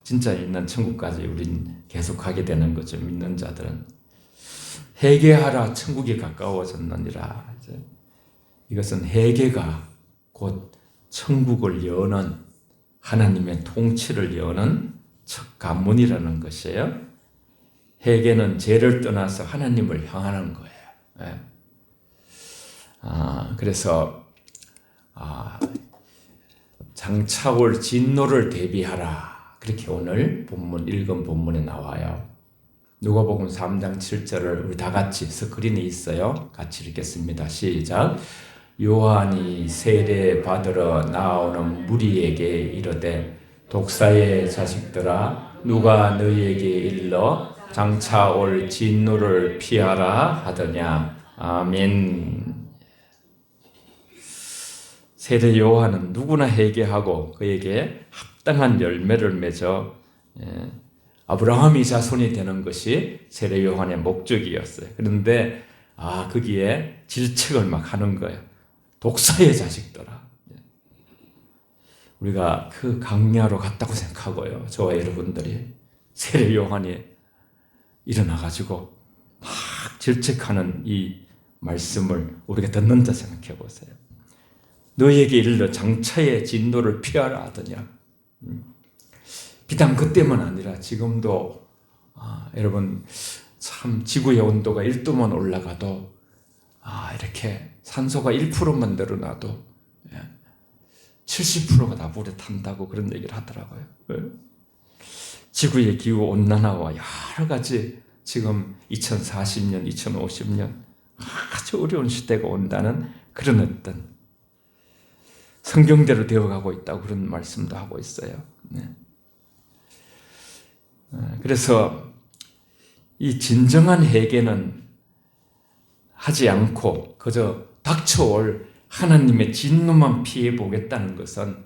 진짜 있는 천국까지 우린 계속 가게 되는 거죠. 믿는 자들은. 회개하라 천국이 가까워졌느니라. 이것은 회개가 곧 천국을 여는 하나님의 통치를 여는 첫 관문이라는 것이에요. 회개는 죄를 떠나서 하나님을 향하는 거예요. 그래서 장차올 진노를 대비하라. 그렇게 오늘 읽은 본문에 나와요. 누가복음 3장 7절을 우리 다 같이 스크린에 있어요. 같이 읽겠습니다. 시작. 요한이 세례 받으러 나오는 무리에게 이르되 독사의 자식들아 누가 너희에게 일러 장차 올 진노를 피하라 하더냐. 아멘. 세례 요한은 누구나 회개하고 그에게 합당한 열매를 맺어 아브라함이 자손이 되는 것이 세례 요한의 목적이었어요. 그런데 거기에 질책을 막 하는 거예요. 독사의 자식들아. 우리가 그 강야로 갔다고 생각하고요. 저와 여러분들이 세례 요한이 일어나가지고 막 질책하는 이 말씀을 우리가 듣는 자 생각해 보세요. 너희에게 이르러 장차의 진노를 피하라 하더냐. 비단 그때만 아니라 지금도 여러분 참 지구의 온도가 1도만 올라가도 이렇게 산소가 1%만 늘어나도 70%가 다 물에 탄다고 그런 얘기를 하더라고요. 지구의 기후 온난화와 여러 가지 지금 2040년, 2050년 아주 어려운 시대가 온다는 그런 어떤 성경대로 되어가고 있다고 그런 말씀도 하고 있어요. 그래서 이 진정한 회개는 하지 않고 그저 닥쳐올 하나님의 진노만 피해 보겠다는 것은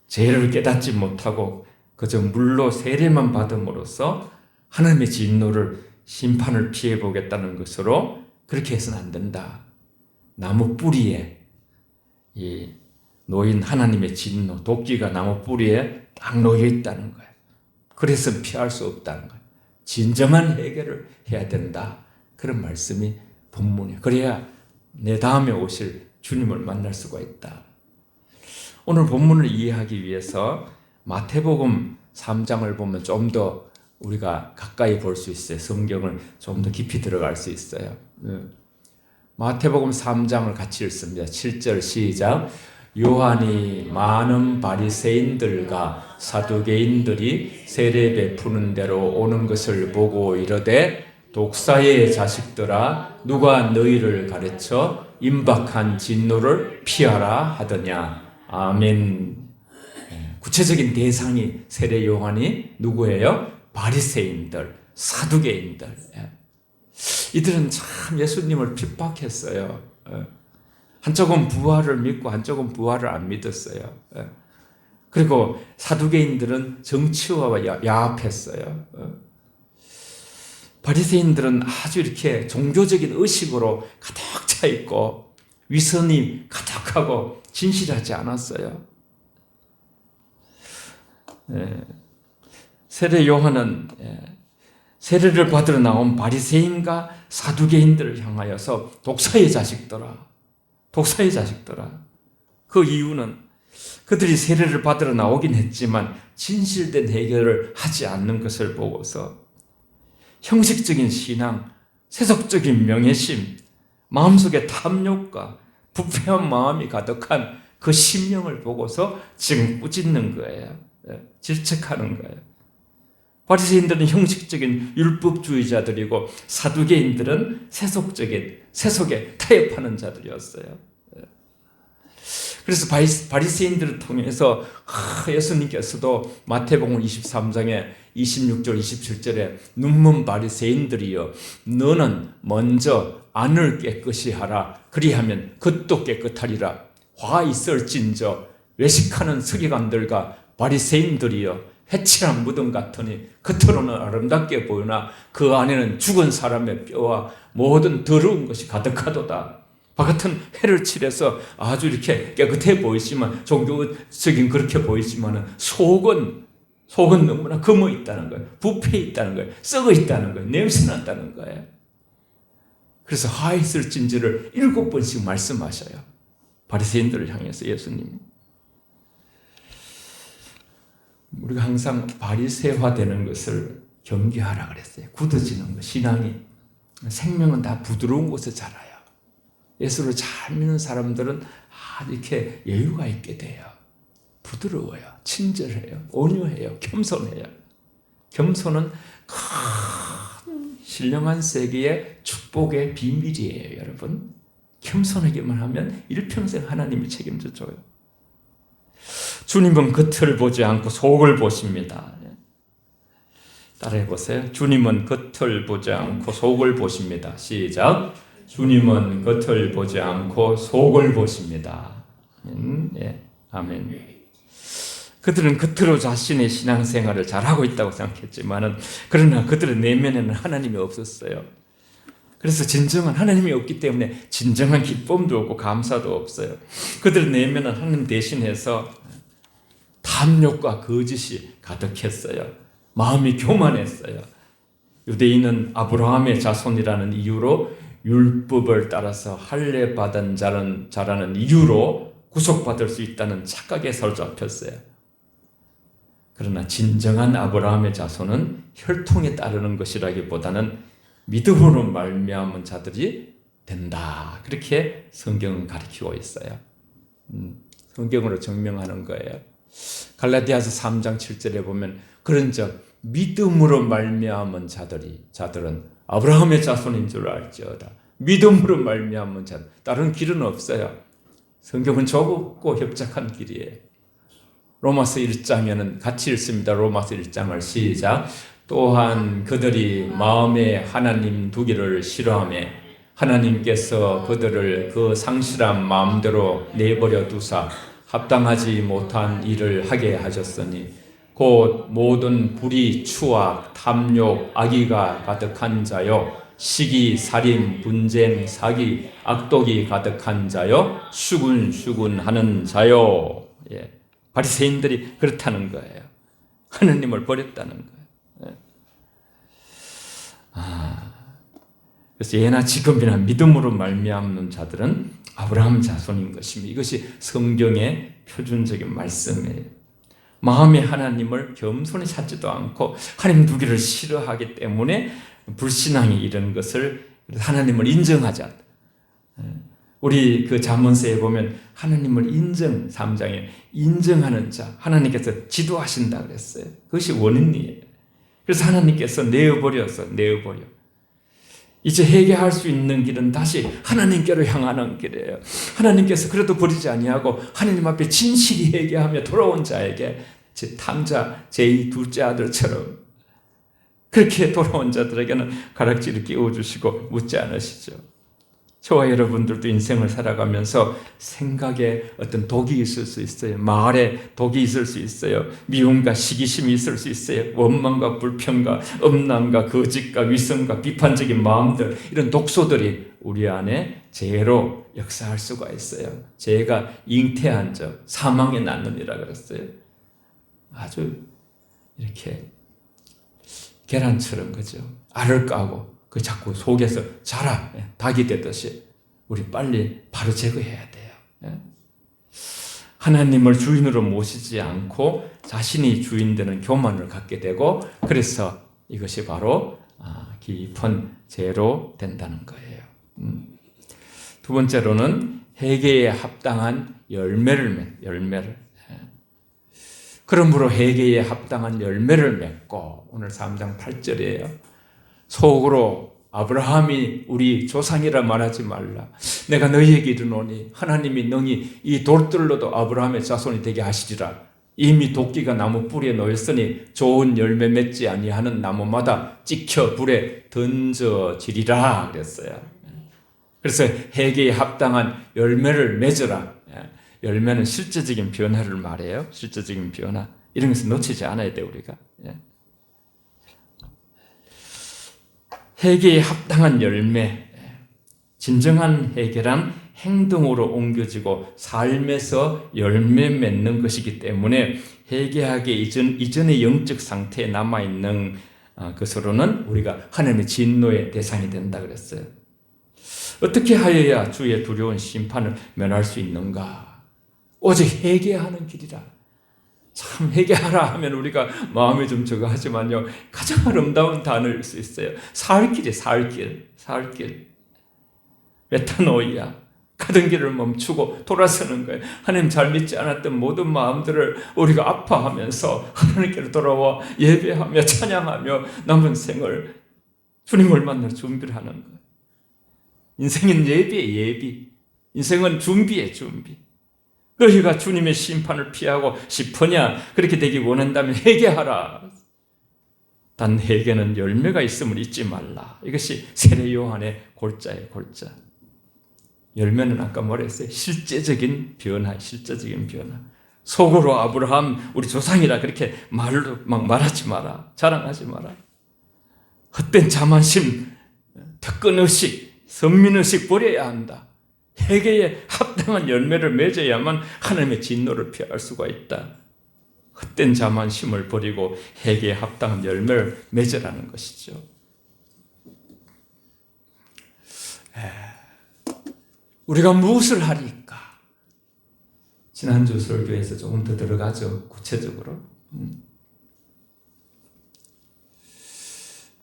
죄를 깨닫지 못하고 그저 물로 세례만 받음으로써 하나님의 진노를 심판을 피해 보겠다는 것으로 그렇게 해서는 안 된다. 나무 뿌리에 이 놓인 하나님의 진노, 도끼가 나무 뿌리에 딱 놓여 있다는 거예요. 그래서 피할 수 없다는 거예요. 진정한 해결을 해야 된다. 그런 말씀이 본문이에요. 그래야 내 다음에 오실 주님을 만날 수가 있다. 오늘 본문을 이해하기 위해서 마태복음 3장을 보면 좀 더 우리가 가까이 볼 수 있어요. 성경을 좀 더 깊이 들어갈 수 있어요. 마태복음 3장을 같이 읽습니다. 7절 시작. 요한이 많은 바리새인들과 사두개인들이 세례 베푸는 데로 오는 것을 보고 이르되 독사의 자식들아 누가 너희를 가르쳐 임박한 진노를 피하라 하더냐. 아멘. 구체적인 대상이 세례 요한이 누구예요? 바리새인들, 사두개인들. 이들은 참 예수님을 핍박했어요. 한쪽은 부활을 믿고 한쪽은 부활을 안 믿었어요. 그리고 사두개인들은 정치와 야합했어요. 바리새인들은 아주 이렇게 종교적인 의식으로 가득 차 있고 위선이 가득하고 진실하지 않았어요. 세례 요한은 세례를 받으러 나온 바리새인과 사두개인들을 향하여서 독사의 자식들아, 독사의 자식들아. 그 이유는 그들이 세례를 받으러 나오긴 했지만 진실된 해결을 하지 않는 것을 보고서 형식적인 신앙, 세속적인 명예심, 마음속에 탐욕과 부패한 마음이 가득한 그 심령을 보고서 지금 꾸짖는 거예요. 질책하는 거예요. 바리새인들은 형식적인 율법주의자들이고 사두개인들은 세속에 타협하는 자들이었어요. 그래서 바리새인들을 통해서 예수님께서도 마태복음 23장에 26절 27절에 눈먼 바리새인들이여 너는 먼저 안을 깨끗이 하라 그리하면 겉도 깨끗하리라. 화 있을진저 외식하는 서기관들과 바리새인들이여 해칠한 무덤 같으니 겉으로는 아름답게 보이나 그 안에는 죽은 사람의 뼈와 모든 더러운 것이 가득하도다. 바깥은 해를 칠해서 아주 이렇게 깨끗해 보이지만 종교적인 그렇게 보이지만 속은 속은 너무나 검어 있다는 거예요. 부패 있다는 거예요. 썩어 있다는 거예요. 냄새 난다는 거예요. 그래서 화 있을진지를 7번씩 말씀하셔요. 바리새인들을 향해서 예수님이. 우리가 항상 바리새화되는 것을 경계하라 그랬어요. 굳어지는 것, 신앙이. 생명은 다 부드러운 곳에 자라요. 예수를 잘 믿는 사람들은 이렇게 여유가 있게 돼요. 부드러워요. 친절해요. 온유해요. 겸손해요. 겸손은 큰 신령한 세계의 축복의 비밀이에요, 여러분. 겸손하기만 하면 일평생 하나님이 책임져 줘요. 주님은 겉을 보지 않고 속을 보십니다. 따라해 보세요. 주님은 겉을 보지 않고 속을 보십니다. 시작. 주님은 겉을 보지 않고 속을 보십니다. 예, 아멘. 그들은 겉으로 자신의 신앙생활을 잘하고 있다고 생각했지만은, 그러나 그들의 내면에는 하나님이 없었어요. 그래서 진정한 하나님이 없기 때문에 진정한 기쁨도 없고 감사도 없어요. 그들의 내면은 하나님 대신해서 탐욕과 거짓이 가득했어요. 마음이 교만했어요. 유대인은 아브라함의 자손이라는 이유로 율법을 따라서 할례 받은 자라는 이유로 구속받을 수 있다는 착각에 사로잡혔어요. 그러나 진정한 아브라함의 자손은 혈통에 따르는 것이라기보다는 믿음으로 말미암은 자들이 된다. 그렇게 성경은 가르치고 있어요. 성경으로 증명하는 거예요. 갈라디아서 3장 7절에 보면 그런즉 믿음으로 말미암은 자들은 아브라함의 자손인 줄 알지어다. 믿음으로 말미암은 자들, 다른 길은 없어요. 성경은 좁고 협착한 길이에요. 로마서 1장에는 같이 읽습니다. 로마서 1장을 시작. 또한 그들이 마음에 하나님 두기를 싫어하며 하나님께서 그들을 그 상실한 마음대로 내버려 두사 합당하지 못한 일을 하게 하셨으니 곧 모든 불의, 추악, 탐욕, 악의가 가득한 자요 시기, 살인, 분쟁, 사기, 악독이 가득한 자요 수군수군하는 자요. 예. 바리새인들이 그렇다는 거예요. 하느님을 버렸다는 거예요. 그래서 예나 지금이나 믿음으로 말미암는 자들은 아브라함 자손인 것입니다. 이것이 성경의 표준적인 말씀이에요. 마음의 하나님을 겸손히 찾지도 않고 하나님 두기를 싫어하기 때문에 불신앙이 이런 것을 하나님을 인정하자. 우리 그 잠언서에 보면 하나님을 3장에 인정하는 자, 하나님께서 지도하신다 그랬어요. 그것이 원인이에요. 그래서 하나님께서 내어버려. 이제 회개할 수 있는 길은 다시 하나님께로 향하는 길이에요. 하나님께서 그래도 버리지 아니하고 하나님 앞에 진실이 회개하며 돌아온 자에게 제 탕자 제2 둘째 아들처럼 그렇게 돌아온 자들에게는 가락지를 끼워주시고 묻지 않으시죠. 저와 여러분들도 인생을 살아가면서 생각에 어떤 독이 있을 수 있어요. 말에 독이 있을 수 있어요. 미움과 시기심이 있을 수 있어요. 원망과 불평과 음란과 거짓과 위선과 비판적인 마음들, 이런 독소들이 우리 안에 죄로 역사할 수가 있어요. 죄가 잉태한 적, 사망에 낳느니라 그랬어요. 아주 이렇게 계란처럼 그죠. 알을 까고 그 자꾸 속에서 자라 닭이 되듯이 우리 빨리 바로 제거해야 돼요. 하나님을 주인으로 모시지 않고 자신이 주인 되는 교만을 갖게 되고, 그래서 이것이 바로 깊은 죄로 된다는 거예요. 두 번째로는 회개에 합당한 열매를. 그러므로 회개에 합당한 열매를 맺고, 오늘 3장 8절이에요. 속으로 아브라함이 우리 조상이라 말하지 말라. 내가 너희에게 이르노니 하나님이 능히 이 돌들로도 아브라함의 자손이 되게 하시리라. 이미 도끼가 나무 뿌리에 놓였으니 좋은 열매 맺지 아니하는 나무마다 찍혀 불에 던져지리라 그랬어요. 그래서 회개에 합당한 열매를 맺으라. 열매는 실제적인 변화를 말해요. 실제적인 변화. 이런 것을 놓치지 않아야 돼 우리가. 회개에 합당한 열매. 진정한 회개란 행동으로 옮겨지고 삶에서 열매 맺는 것이기 때문에 회개하기 이전의 영적 상태에 남아있는 것으로는 우리가 하나님의 진노의 대상이 된다 그랬어요. 어떻게 하여야 주의 두려운 심판을 면할 수 있는가? 오직 회개하는 길이라. 참 회개하라 하면 우리가 마음이 좀 저거 하지만요, 가장 아름다운 단어일 수 있어요. 살길이 살길. 메타노이아. 가던 길을 멈추고 돌아서는 거예요. 하나님 잘 믿지 않았던 모든 마음들을 우리가 아파하면서 하나님께로 돌아와 예배하며 찬양하며 남은 생을 주님을 만날 준비를 하는 거예요. 인생은 예비. 인생은 준비. 너희가 주님의 심판을 피하고 싶으냐? 그렇게 되기 원한다면 회개하라. 단 회개는 열매가 있음을 잊지 말라. 이것이 세례 요한의 골자예요, 골자. 열매는 아까 뭐랬어요? 실제적인 변화. 속으로 아브라함 우리 조상이라 그렇게 말로 막 말하지 마라. 자랑하지 마라. 헛된 자만심, 특권의식, 선민의식 버려야 한다. 회개에 합당한 열매를 맺어야만 하나님의 진노를 피할 수가 있다. 헛된 자만심을 버리고 회개에 합당한 열매를 맺으라는 것이죠. 우리가 무엇을 하리까? 지난주 설교에서 조금 더 들어가죠. 구체적으로.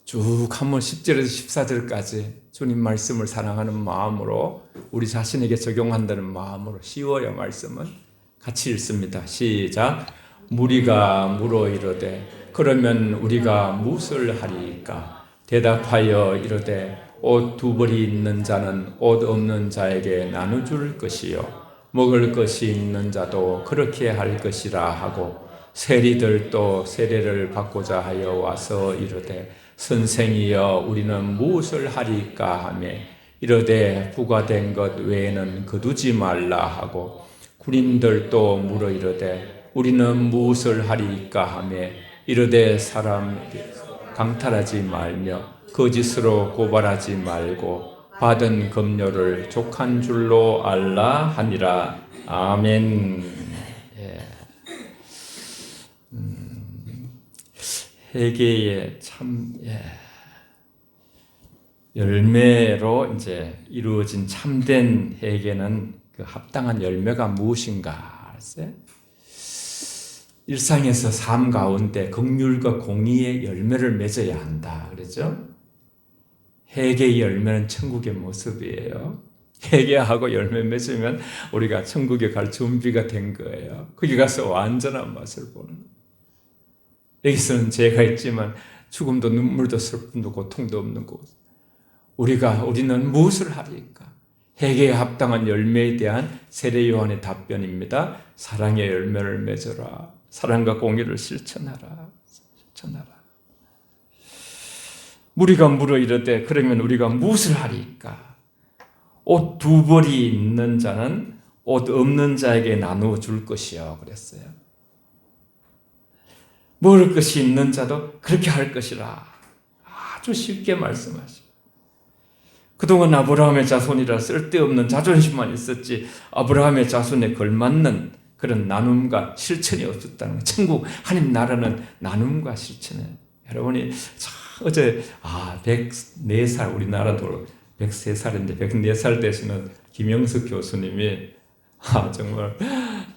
쭉 한번 10절에서 14절까지 주님 말씀을 사랑하는 마음으로 우리 자신에게 적용한다는 마음으로 쉬워요. 말씀은 같이 읽습니다. 시작. 무리가 물어 이르되 그러면 우리가 무엇을 하리까? 대답하여 이르되 옷 두 벌이 있는 자는 옷 없는 자에게 나눠줄 것이요 먹을 것이 있는 자도 그렇게 할 것이라 하고 세리들도 세례를 받고자 하여 와서 이르되 선생이여 우리는 무엇을 하리까 하며 이르되 부과된 것 외에는 거두지 말라 하고 군인들도 물어 이르되 우리는 무엇을 하리까 하며 이르되 사람 강탈하지 말며 거짓으로 고발하지 말고 받은 급료를 족한 줄로 알라 하니라. 아멘. 회개의 참 열매로 이제 이루어진 참된 회개는 그 합당한 열매가 무엇인가? 일상에서 삶 가운데 긍휼과 공의의 열매를 맺어야 한다. 그랬죠? 회개의 열매는 천국의 모습이에요. 회개하고 열매 맺으면 우리가 천국에 갈 준비가 된 거예요. 거기 가서 완전한 맛을 보는 거예요. 여기서는 죄가 있지만 죽음도 눈물도 슬픔도 고통도 없는 곳. 우리는 무엇을 하리까? 회개에 합당한 열매에 대한 세례 요한의 답변입니다. 사랑의 열매를 맺어라. 사랑과 공의를 실천하라. 무리가 물어 이르되 그러면 우리가 무엇을 하리까? 옷 두 벌이 있는 자는 옷 없는 자에게 나누어 줄 것이요 그랬어요. 먹을 것이 있는 자도 그렇게 할 것이라. 아주 쉽게 말씀하시고 그동안 아브라함의 자손이라 쓸데없는 자존심만 있었지 아브라함의 자손에 걸맞는 그런 나눔과 실천이 없었다는 거예요. 천국 하나님 나라는 나눔과 실천이에요. 여러분이 어제 104살 우리나라도 103살인데 104살 되시는 김영석 교수님이 정말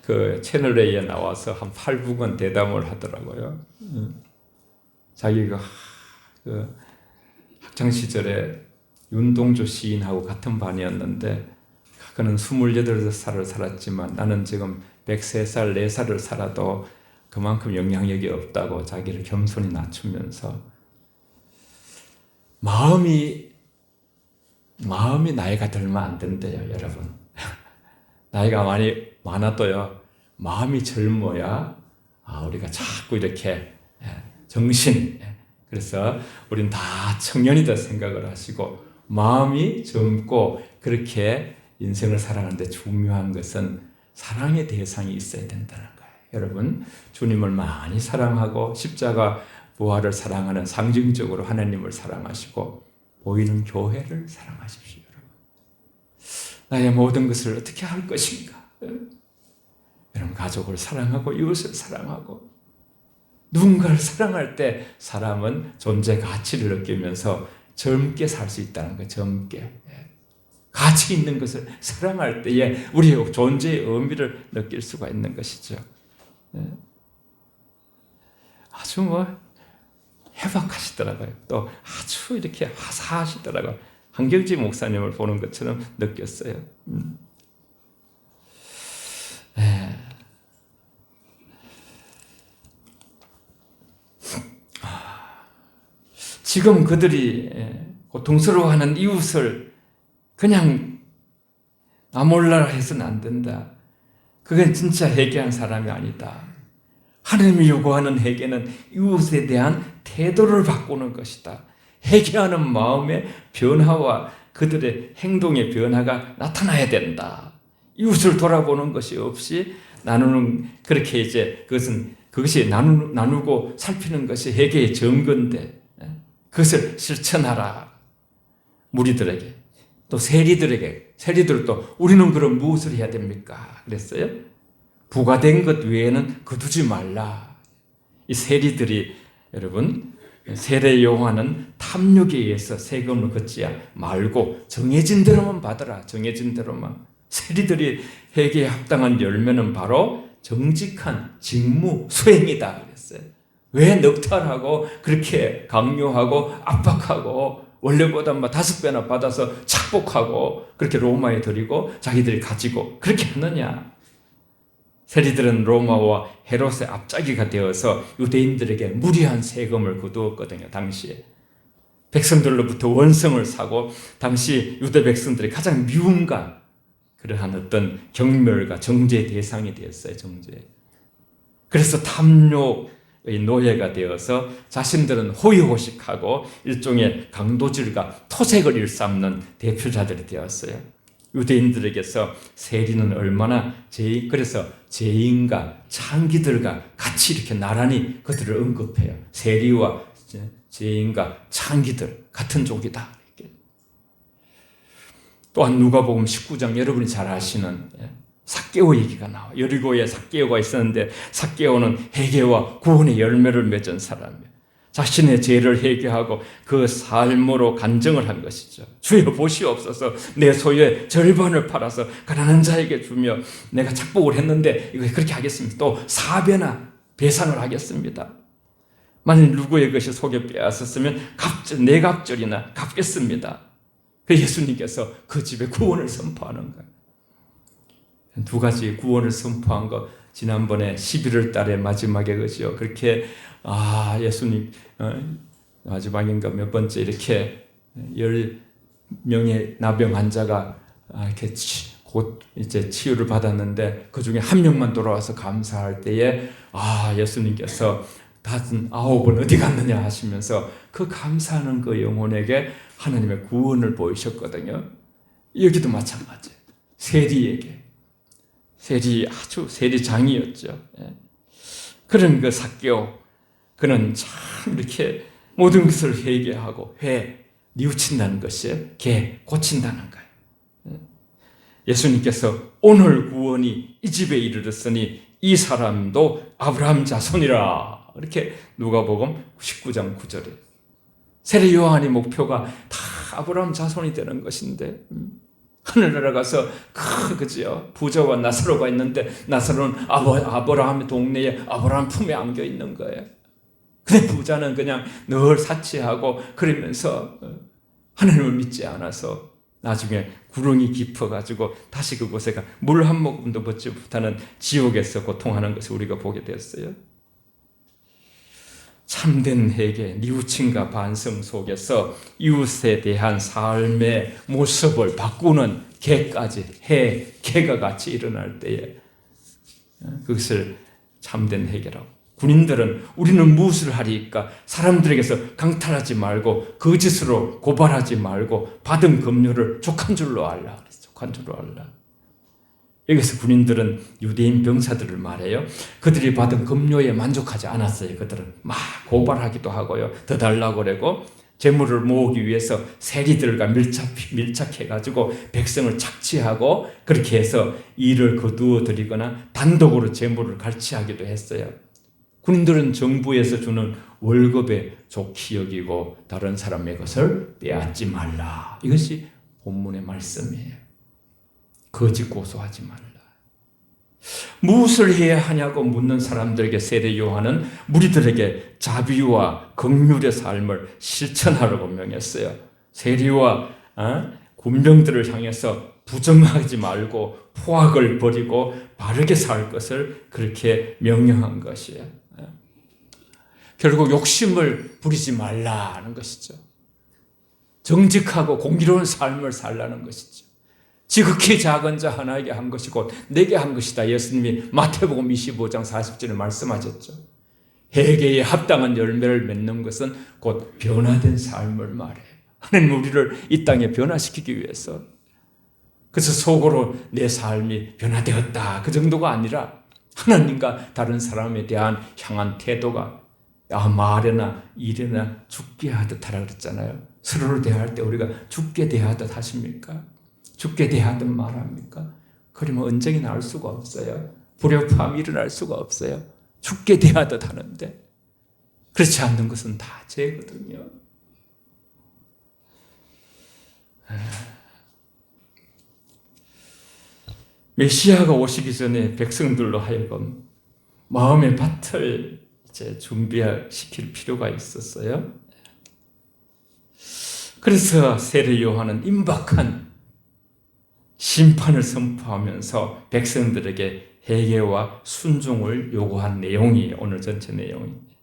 그 채널 A에 나와서 한 8분간 대담을 하더라고요. 자기가 그 학창 시절에 윤동주 시인하고 같은 반이었는데 그는 28살을 살았지만 나는 지금 103살, 4살을 살아도 그만큼 영향력이 없다고 자기를 겸손히 낮추면서 마음이 나이가 들면 안 된대요, 여러분. 나이가 많아도요, 마음이 젊어야 우리가 자꾸 이렇게 정신, 그래서 우린 다 청년이다 생각을 하시고 마음이 젊고 그렇게 인생을 살아가는데 중요한 것은 사랑의 대상이 있어야 된다는 거예요. 여러분, 주님을 많이 사랑하고 십자가 부활을 사랑하는 상징적으로 하나님을 사랑하시고 보이는 교회를 사랑하십시오. 여러분. 나의 모든 것을 어떻게 할 것인가? 여러분, 가족을 사랑하고 이웃을 사랑하고 누군가를 사랑할 때 사람은 존재 가치를 느끼면서 젊게 살 수 있다는 거예요. 젊게. 가치 있는 것을 사랑할 때에 우리의 존재의 의미를 느낄 수가 있는 것이죠. 아주 해박하시더라고요. 또 아주 이렇게 화사하시더라고요. 한경지 목사님을 보는 것처럼 느꼈어요. 지금 그들이 고통스러워하는 이웃을 그냥 나 몰라 해서는 안 된다. 그건 진짜 회개한 사람이 아니다. 하나님이 요구하는 회개는 이웃에 대한 태도를 바꾸는 것이다. 회개하는 마음의 변화와 그들의 행동의 변화가 나타나야 된다. 이웃을 돌아보는 것이 없이 나누는, 그렇게 이제 그것이 나누고 살피는 것이 회개의 증거인데, 그것을 실천하라. 무리들에게, 또 세리들도 우리는 그럼 무엇을 해야 됩니까? 그랬어요. 부과된 것 외에는 거두지 말라. 이 세리들이, 여러분, 세례 요한은 탐욕에 의해서 세금을 걷지 말고 정해진 대로만 받으라. 정해진 대로만. 세리들이 회개에 합당한 열매는 바로 정직한 직무 수행이다 그랬어요. 왜 넉탈하고 그렇게 강요하고 압박하고 원래보다 5배나 받아서 착복하고 그렇게 로마에 드리고 자기들이 가지고 그렇게 하느냐. 세리들은 로마와 헤롯의 앞짜기가 되어서 유대인들에게 무리한 세금을 거두었거든요. 당시에 백성들로부터 원성을 사고 당시 유대 백성들이 가장 미움과 그러한 어떤 경멸과 정죄의 대상이 되었어요. 정죄. 그래서 탐욕의 노예가 되어서 자신들은 호의호식하고 일종의 강도질과 토색을 일삼는 대표자들이 되었어요. 유대인들에게서 세리는 얼마나 그래서 죄인과 창기들과 같이 이렇게 나란히 그들을 언급해요. 세리와 죄인과 창기들 같은 족이다. 이렇게. 또한 누가복음 19장 여러분이 잘 아시는 삭개오 얘기가 나와요. 여리고에 삭개오가 있었는데 삭개오는 회개와 구원의 열매를 맺은 사람이에요. 자신의 죄를 회개하고 그 삶으로 간증을 한 것이죠. 주여 보시옵소서, 내 소유의 절반을 팔아서 가난한 자에게 주며 내가 착복을 했는데 이거 그렇게 하겠습니다. 또 4배나 배상을 하겠습니다. 만일 누구의 것이 속에 빼앗았으면 네 갑절이나 갚겠습니다. 그 예수님께서 그 집에 구원을 선포하는 거예요. 2가지 구원을 선포한 거 지난번에 11월 달에 마지막에 그죠. 그렇게 예수님 마지막인가 몇 번째 이렇게 10명의 나병 환자가 이렇게 곧 이제 치유를 받았는데 그 중에 1명만 돌아와서 감사할 때에 예수님께서 59은 어디 갔느냐 하시면서 그 감사하는 그 영혼에게 하나님의 구원을 보이셨거든요. 여기도 마찬가지예요. 세리에게. 아주 세리장이었죠. 그런 그 삭개오, 그는 참 이렇게 모든 것을 회개하고 뉘우친다는 것이 고친다는 거예요. 예수님께서 오늘 구원이 이 집에 이르렀으니 이 사람도 아브라함 자손이라. 이렇게 누가복음 19장 9절에 세례 요한의 목표가 다 아브라함 자손이 되는 것인데 하늘나라 가서 그죠 부자와 나사로가 있는데 나사로는 아브라함의 동네에 아브라함 품에 안겨 있는 거예요. 근데 부자는 그냥 늘 사치하고 그러면서 하나님을 믿지 않아서 나중에 구렁이 깊어가지고 다시 그곳에 물 한 모금도 먹지 못하는 지옥에서 고통하는 것을 우리가 보게 되었어요. 참된 회개, 뉘우침과 반성 속에서 이웃에 대한 삶의 모습을 바꾸는 개가 같이 일어날 때에 그것을 참된 회개라고. 군인들은 우리는 무엇을 하리까? 사람들에게서 강탈하지 말고 거짓으로 고발하지 말고 받은 급료를 족한 줄로 알라. 족한 줄로 알라. 여기서 군인들은 유대인 병사들을 말해요. 그들이 받은 급료에 만족하지 않았어요. 그들은 막 고발하기도 하고요. 더 달라고 그러고 재물을 모으기 위해서 세리들과 밀착해가지고 백성을 착취하고 그렇게 해서 일을 거두어 들이거나 단독으로 재물을 갈취하기도 했어요. 군인들은 정부에서 주는 월급에 좋게 여기고 다른 사람의 것을 빼앗지 말라. 이것이 본문의 말씀이에요. 거짓 고소하지 말라. 무엇을 해야 하냐고 묻는 사람들에게 세례 요한은 무리들에게 자비와 긍휼의 삶을 실천하라고 명했어요. 세리와 군병들을 향해서 부정하지 말고 포악을 버리고 바르게 살 것을 그렇게 명령한 것이에요. 결국 욕심을 부리지 말라는 것이죠. 정직하고 공의로운 삶을 살라는 것이죠. 지극히 작은 자 하나에게 한 것이 곧 내게 한 것이다. 예수님이 마태복음 25장 40절에 말씀하셨죠. 회개에 합당한 열매를 맺는 것은 곧 변화된 삶을 말해요. 하나님 우리를 이 땅에 변화시키기 위해서, 그래서 속으로 내 삶이 변화되었다 그 정도가 아니라 하나님과 다른 사람에 대한 향한 태도가 말이나 일이나 죽게 하듯 하라 그랬잖아요. 서로를 대할 때 우리가 죽게 대하듯 하십니까? 죽게 대하듯 말합니까? 그러면 언쟁이 날 수가 없어요. 불협화음이 일어날 수가 없어요. 죽게 대하듯 하는데 그렇지 않는 것은 다 죄거든요. 메시아가 오시기 전에 백성들로 하여금 마음의 밭을 이제 준비시킬 필요가 있었어요. 그래서 세례 요한은 임박한 심판을 선포하면서 백성들에게 회개와 순종을 요구한 내용이 오늘 전체 내용입니다.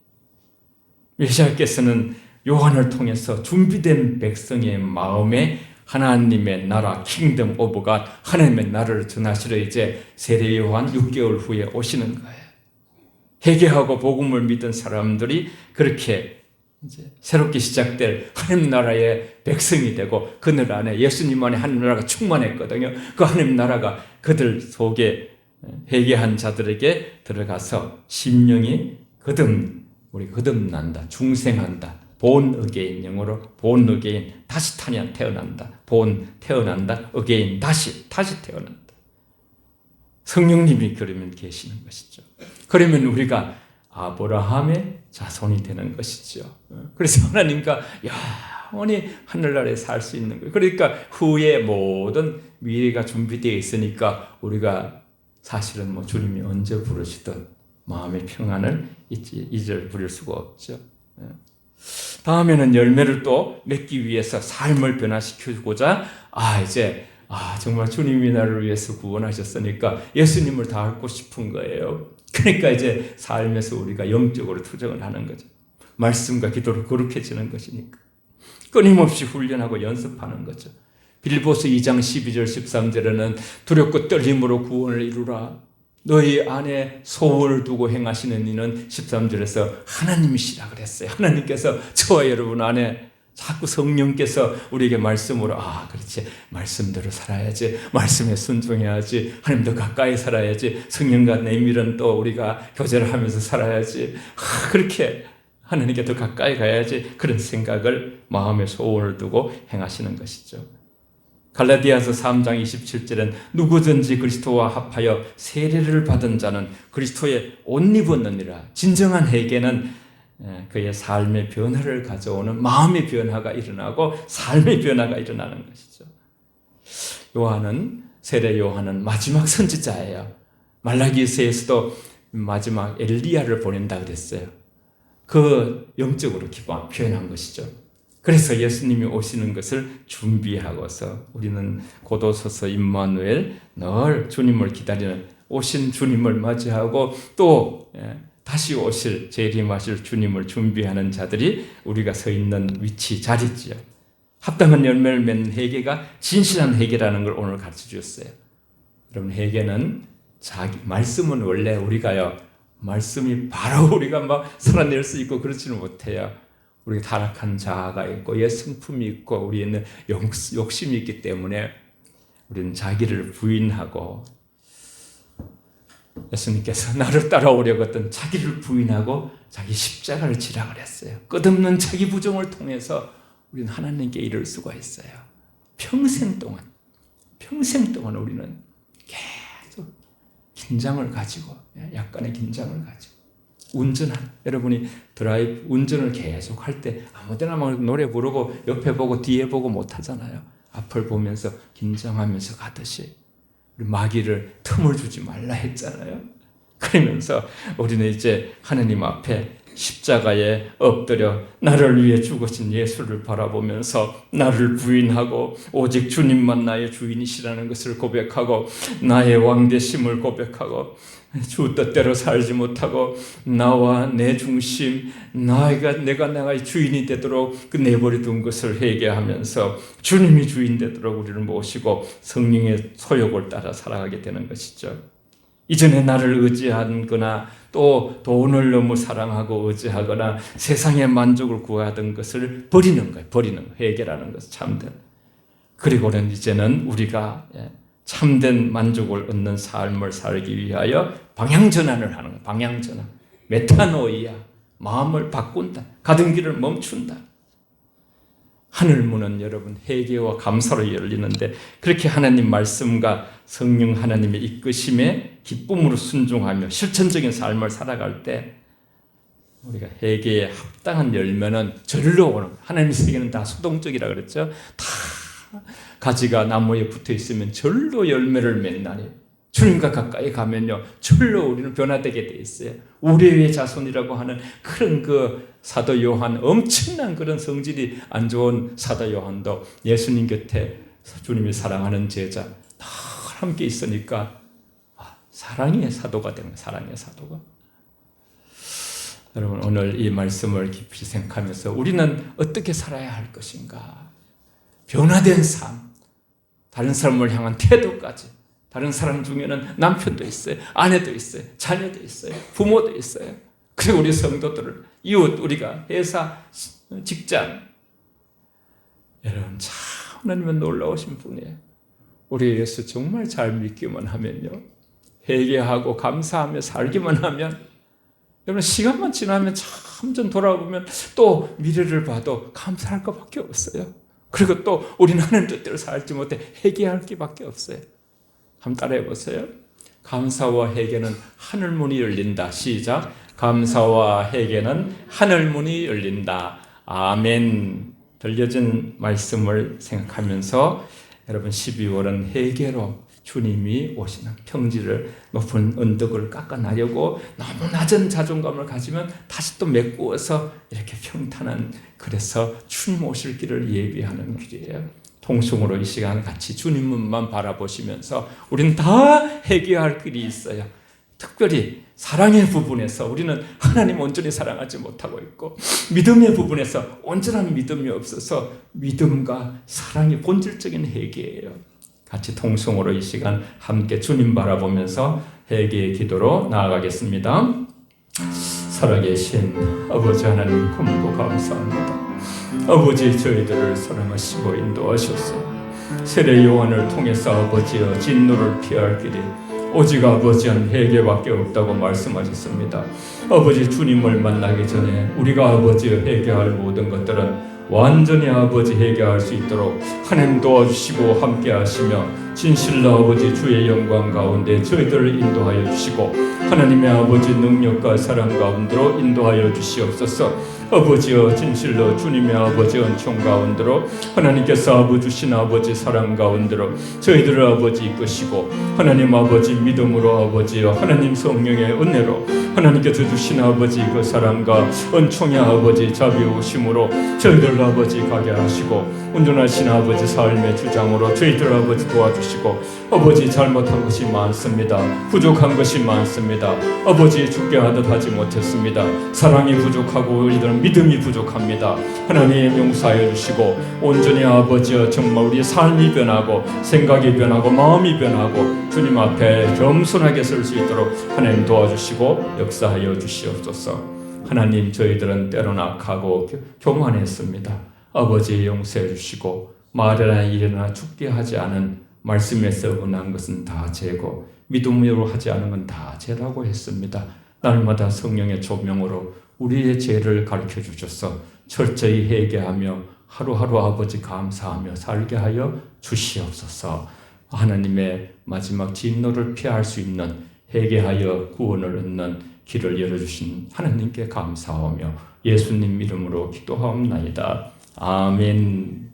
메시아께서는 요한을 통해서 준비된 백성의 마음에 하나님의 나라, 킹덤 오브 갓, 하나님의 나라를 전하시러 이제 세례 요한 6개월 후에 오시는 거예요. 회개하고 복음을 믿은 사람들이 그렇게 이제 새롭게 시작될 하나님 나라의 백성이 되고 그들 안에 예수님 안에 하나님 나라가 충만했거든요. 그 하나님 나라가 그들 속에 회개한 자들에게 들어가서 심령이 거듭난다, 중생한다. 본 어게인, 영어로 본 어게인, 다시 태어난다. 태어난다, 어게인, 다시 태어난다. 성령님이 그러면 계시는 것이죠. 그러면 우리가 아브라함의 자손이 되는 것이죠. 그래서 하나님과 영원히 하늘나라에 살 수 있는 거예요. 그러니까 후에 모든 미래가 준비되어 있으니까 우리가 사실은 주님이 언제 부르시든 마음의 평안을 잊을 부릴 수가 없죠. 다음에는 열매를 또 맺기 위해서 삶을 변화시키고자 정말 주님이 나를 위해서 구원하셨으니까 예수님을 닮고 싶은 거예요. 그러니까 이제 삶에서 우리가 영적으로 투정을 하는 거죠. 말씀과 기도로 거룩해지는 것이니까. 끊임없이 훈련하고 연습하는 거죠. 빌보스 2장 12절 13절에는 두렵고 떨림으로 구원을 이루라. 너희 안에 소원을 두고 행하시는 이는 13절에서 하나님이시라 그랬어요. 하나님께서 저와 여러분 안에 자꾸 성령께서 우리에게 말씀으로 그렇지, 말씀대로 살아야지, 말씀에 순종해야지, 하나님도 가까이 살아야지, 성령과 내밀은 또 우리가 교제를 하면서 살아야지, 그렇게 하나님께 더 가까이 가야지, 그런 생각을 마음에 소원을 두고 행하시는 것이죠. 갈라디아서 3장 27절은 누구든지 그리스도와 합하여 세례를 받은 자는 그리스도의 옷 입었느니라. 진정한 회개는 그의 삶의 변화를 가져오는 마음의 변화가 일어나고 삶의 변화가 일어나는 것이죠. 세례 요한은 마지막 선지자예요. 말라기서에서도 마지막 엘리야를 보낸다 그랬어요. 그 영적으로 표현한 것이죠. 그래서 예수님이 오시는 것을 준비하고서 우리는 곧오소서 임마누엘, 늘 주님을 기다리는 오신 주님을 맞이하고 또 다시 재림하실 주님을 준비하는 자들이 우리가 서 있는 위치, 자리지요. 합당한 열매를 맺는 회개가 진실한 회개라는 걸 오늘 가르쳐 주셨어요. 여러분, 회개는 말씀은 원래 우리가요, 말씀이 바로 우리가 막 살아낼 수 있고 그렇지는 못해요. 우리가 타락한 자아가 있고 옛 성품이 있고 우리는 욕심이 있기 때문에 우리는 자기를 부인하고, 예수님께서 나를 따라오려거든 자기를 부인하고 자기 십자가를 지라 그랬어요. 끝없는 자기 부정을 통해서 우리는 하나님께 이를 수가 있어요. 평생 동안 우리는 계속 긴장을 가지고, 약간의 긴장을 가지고 여러분이 드라이브 운전을 계속 할 때 아무데나 막 노래 부르고 옆에 보고 뒤에 보고 못 하잖아요. 앞을 보면서 긴장하면서 가듯이 우리 마귀를 틈을 주지 말라 했잖아요. 그러면서 우리는 이제 하나님 앞에 십자가에 엎드려 나를 위해 죽으신 예수를 바라보면서 나를 부인하고 오직 주님만 나의 주인이시라는 것을 고백하고 나의 왕되심을 고백하고 주 뜻대로 살지 못하고 나와 내 중심 내가 나의 주인이 되도록 그 내버려둔 것을 회개하면서 주님이 주인 되도록 우리를 모시고 성령의 소욕을 따라 살아가게 되는 것이죠. 이전에 나를 의지하거나 또 돈을 너무 사랑하고 의지하거나 세상의 만족을 구하던 것을 버리는 거예요. 회개라는 것은 참된. 그리고는 이제는 우리가 참된 만족을 얻는 삶을 살기 위하여 방향전환을 하는 거예요. 방향전환. 메타노이아. 마음을 바꾼다. 가던 길을 멈춘다. 하늘문은 여러분 회개와 감사로 열리는데 그렇게 하나님 말씀과 성령 하나님의 이끄심에 기쁨으로 순종하며 실천적인 삶을 살아갈 때 우리가 회개에 합당한 열매는 절로 오는, 하나님의 세계는 다 수동적이라 그랬죠. 다 가지가 나무에 붙어 있으면 절로 열매를 맺나니 주님과 가까이 가면요 절로 우리는 변화되게 돼 있어요. 우레의 자손이라고 하는 그런 그 사도 요한, 엄청난 그런 성질이 안 좋은 사도 요한도 예수님 곁에 주님이 사랑하는 제자 늘 함께 있으니까 사랑의 사도가 되는 거예요. 사랑의 사도가. 여러분 오늘 이 말씀을 깊이 생각하면서 우리는 어떻게 살아야 할 것인가? 변화된 삶, 다른 사람을 향한 태도까지. 다른 사람 중에는 남편도 있어요, 아내도 있어요, 자녀도 있어요, 부모도 있어요. 그리고 우리 성도들을, 이웃, 우리가 회사, 직장. 여러분 참 하나님은 놀라우신 분이에요. 우리 예수 정말 잘 믿기만 하면요, 회개하고 감사하며 살기만 하면, 여러분 시간만 지나면 참전 돌아보면 또 미래를 봐도 감사할 것밖에 없어요. 그리고 또 우리는 하나님 뜻대로 살지 못해 회개할 것밖에 없어요. 한번 따라해 보세요. 감사와 회개는 하늘문이 열린다. 시작. 감사와 회개는 하늘문이 열린다. 아멘. 들려진 말씀을 생각하면서 여러분 12월은 회개로 주님이 오시는 평지를 높은 언덕을 깎아나려고 너무 낮은 자존감을 가지면 다시 또 메꾸어서 이렇게 평탄한, 그래서 주님 오실 길을 예비하는 길이에요. 통성으로 이 시간 같이 주님만 바라보시면서 우리는 다 회개할 길이 있어요. 특별히 사랑의 부분에서 우리는 하나님 온전히 사랑하지 못하고 있고, 믿음의 부분에서 온전한 믿음이 없어서 믿음과 사랑의 본질적인 회개예요. 같이 통성으로 이 시간 함께 주님 바라보면서 회개의 기도로 나아가겠습니다. 살아계신 아버지 하나님 고맙고 감사합니다. 아버지 저희들을 사랑하시고 인도하셨소. 세례 요한을 통해서 아버지여 진노를 피할 길이 오직 아버지는 회개밖에 없다고 말씀하셨습니다. 아버지 주님을 만나기 전에 우리가 아버지여 회개할 모든 것들은 완전히 아버지 회개할 수 있도록 하나님 도와주시고 함께 하시며 진실로 아버지 주의 영광 가운데 저희들을 인도하여 주시고 하나님의 아버지 능력과 사랑 가운데로 인도하여 주시옵소서. 아버지여 진실로 주님의 아버지 은총 가운데로 하나님께서 아버지 주신 아버지 사랑 가운데로 저희들을 아버지 이끄시고 하나님 아버지 믿음으로 아버지여 하나님 성령의 은혜로 하나님께서 주신 아버지 그 사랑과 은총의 아버지 자비우심으로 저희들 아버지 가게 하시고 온전하신 아버지 삶의 주장으로 저희들 아버지 도와주시고 아버지 잘못한 것이 많습니다. 부족한 것이 많습니다. 아버지 죽게 하듯 하지 못했습니다. 사랑이 부족하고 우리들은 믿음이 부족합니다. 하나님 용서하여 주시고 온전히 아버지여 정말 우리의 삶이 변하고 생각이 변하고 마음이 변하고 주님 앞에 겸손하게 설 수 있도록 하나님 도와주시고 역사하여 주시옵소서. 하나님 저희들은 때로는 악하고 교만했습니다. 아버지 용서해 주시고 말이나 일이나 죽게 하지 않은 말씀에서 응한 것은 다 죄고 믿음으로 하지 않은 건 다 죄라고 했습니다. 날마다 성령의 조명으로 우리의 죄를 가르쳐 주셔서 철저히 회개하며 하루하루 아버지 감사하며 살게 하여 주시옵소서. 하나님의 마지막 진노를 피할 수 있는 회개하여 구원을 얻는 길을 열어주신 하나님께 감사하며 예수님 이름으로 기도하옵나이다. 아멘.